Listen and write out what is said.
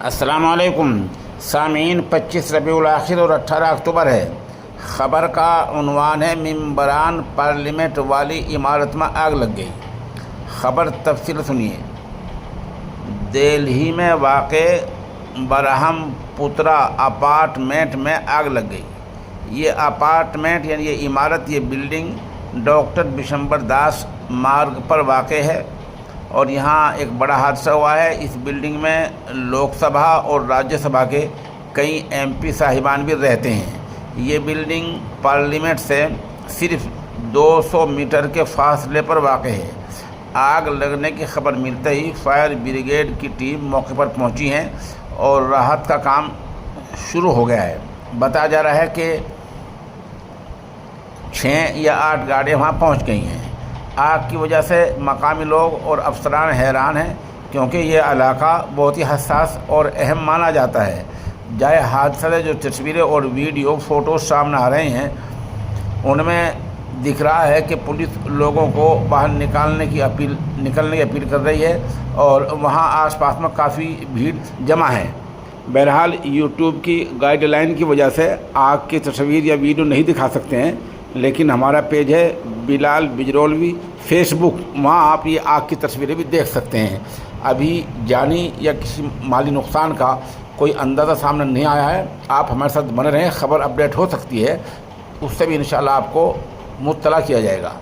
السلام علیکم سامعین، 25 ربیع الاخر اور 18 اکتوبر ہے۔ خبر کا عنوان ہے ممبران پارلیمنٹ والی عمارت میں آگ لگ گئی۔ خبر تفصیل سنیے۔ دہلی میں واقع برہم پترا اپارٹمنٹ میں آگ لگ گئی۔ یہ اپارٹمنٹ یعنی یہ عمارت، یہ بلڈنگ ڈاکٹر بشمبر داس مارگ پر واقع ہے اور یہاں ایک بڑا حادثہ ہوا ہے۔ اس بلڈنگ میں لوک سبھا اور راجیہ سبھا کے کئی MP صاحبان بھی رہتے ہیں۔ یہ بلڈنگ پارلیمنٹ سے صرف 200 میٹر کے فاصلے پر واقع ہے۔ آگ لگنے کی خبر ملتے ہی فائر بریگیڈ کی ٹیم موقع پر پہنچی ہے اور راحت کا کام شروع ہو گیا ہے۔ بتایا جا رہا ہے کہ 6 یا 8 گاڑیاں وہاں پہنچ گئی ہیں۔ آگ کی وجہ سے مقامی لوگ اور افسران حیران ہیں کیونکہ یہ علاقہ بہت ہی حساس اور اہم مانا جاتا ہے۔ جائے حادثہ سے جو تصویریں اور ویڈیو فوٹوز سامنے آ رہے ہیں ان میں دکھ رہا ہے کہ پولیس لوگوں کو باہر نکلنے کی اپیل کر رہی ہے اور وہاں آس پاس میں کافی بھیڑ جمع ہے۔ بہرحال یوٹیوب کی گائیڈ لائن کی وجہ سے آگ کی تصویر یا ویڈیو نہیں دکھا سکتے ہیں، لیکن ہمارا پیج ہے بلال بجرولوی فیس بک، وہاں آپ یہ آگ کی تصویریں بھی دیکھ سکتے ہیں۔ ابھی جانی یا کسی مالی نقصان کا کوئی اندازہ سامنے نہیں آیا ہے۔ آپ ہمارے ساتھ بنے رہیں، خبر اپڈیٹ ہو سکتی ہے، اس سے بھی انشاءاللہ آپ کو مطلع کیا جائے گا۔